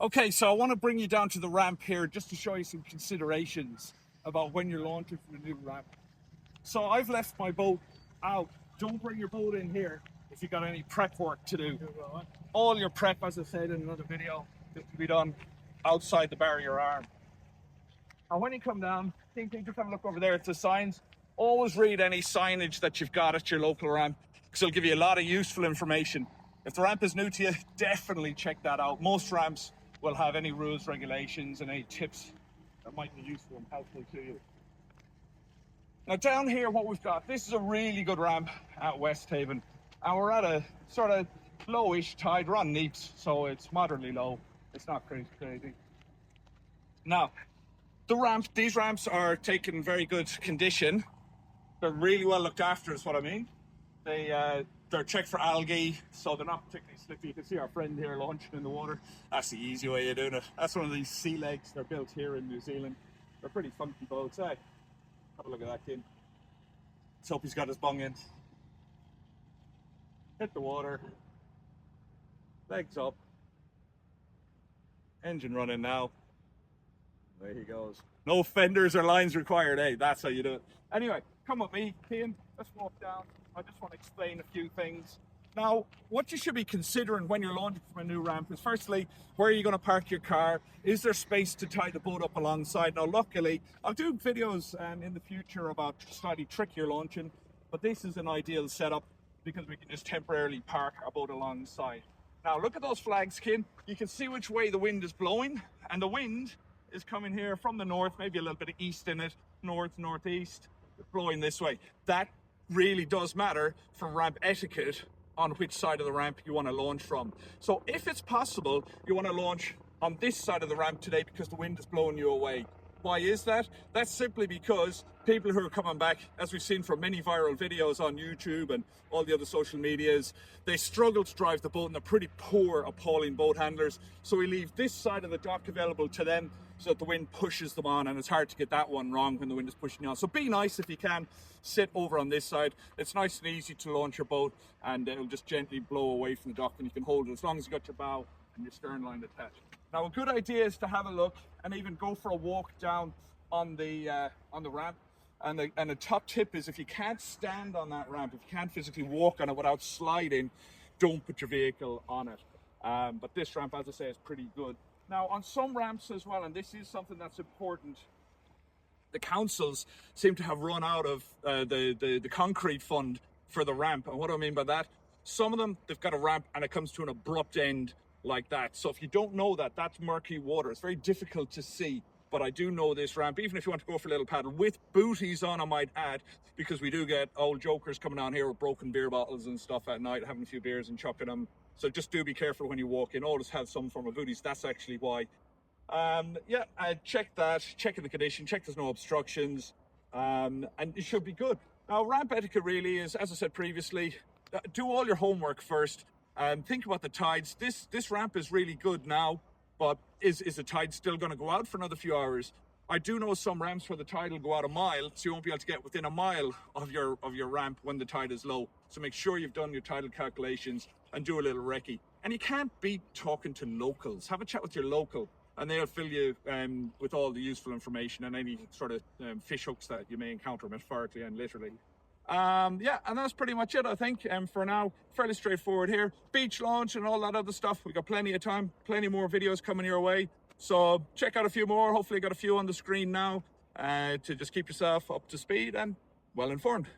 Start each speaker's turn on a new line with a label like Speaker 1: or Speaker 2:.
Speaker 1: Okay, so I want to bring you down to the ramp here just to show you some considerations about when you're launching from the new ramp. So I've left my boat out. Don't bring your boat in here if you've got any prep work to do. All your prep, as I said in another video, is to be done outside the barrier arm. And when you come down, just have a look over there at the signs. Always read any signage that you've got at your local ramp, because it'll give you a lot of useful information. If the ramp is new to you, definitely check that out. Most ramps will have any rules, regulations, and any tips that might be useful and helpful to you. Now down here, what we've got, this is a really good ramp at West Haven. And we're at a sort of lowish tide. We're on neaps, so it's moderately low. It's not crazy. Now, these ramps are taken in very good condition. They're really well looked after, is what I mean. They're checked for algae, so they're not particularly slippy. You can see our friend here launching in the water. That's the easy way of doing it. That's one of these sea legs. They're built here in New Zealand. They're pretty funky boats, eh? Have a look at that kid. Let's hope he's got his bung in. Hit the water. Legs up. Engine running now. There he goes. No fenders or lines required, eh? That's how you do it. Anyway, come with me, Cian. Let's walk down. I just want to explain a few things. Now, what you should be considering when you're launching from a new ramp is, firstly, where are you going to park your car? Is there space to tie the boat up alongside? Now, luckily, I'll do videos in the future about slightly trickier launching, but this is an ideal setup because we can just temporarily park our boat alongside. Now, look at those flags, Cian. You can see which way the wind is blowing, and the wind is coming here from the north, maybe a little bit of east in it, north, northeast, blowing this way. That really does matter for ramp etiquette on which side of the ramp you want to launch from. So if it's possible, you want to launch on this side of the ramp today because the wind is blowing you away. Why is that? That's simply because people who are coming back, as we've seen from many viral videos on YouTube and all the other social medias, they struggle to drive the boat and they're pretty poor, appalling boat handlers. So we leave this side of the dock available to them so that the wind pushes them on, and it's hard to get that one wrong when the wind is pushing you on. So be nice if you can, sit over on this side. It's nice and easy to launch your boat, and it'll just gently blow away from the dock and you can hold it as long as you got your bow and your stern line attached. Now, a good idea is to have a look and even go for a walk down on the ramp. And a top tip is, if you can't stand on that ramp, if you can't physically walk on it without sliding, don't put your vehicle on it. But this ramp, as I say, is pretty good. Now, on some ramps as well, and this is something that's important, the councils seem to have run out of the concrete fund for the ramp. And what do I mean by that? Some of them, they've got a ramp and it comes to an abrupt end like that. So if you don't know that, that's murky water. It's very difficult to see. But I do know this ramp, even if you want to go for a little paddle, with booties on, I might add, because we do get old jokers coming down here with broken beer bottles and stuff at night, having a few beers and chucking them. So just do be careful when you walk in. Always have some form of booties. That's actually why. Check that, check in the condition, check there's no obstructions, and it should be good. Now, ramp etiquette really is, as I said previously, do all your homework first. Think about the tides. This ramp is really good now, but is the tide still going to go out for another few hours? I do know some ramps where the tide will go out a mile, so you won't be able to get within a mile of your ramp when the tide is low. So make sure you've done your tidal calculations and do a little recce. And you can't beat talking to locals. Have a chat with your local, and they'll fill you with all the useful information and any sort of fish hooks that you may encounter, metaphorically and literally. And that's pretty much it, I think. For now, fairly straightforward here. Beach launch and all that other stuff. We got plenty of time, plenty more videos coming your way. So check out a few more. Hopefully got a few on the screen now to just keep yourself up to speed and well informed.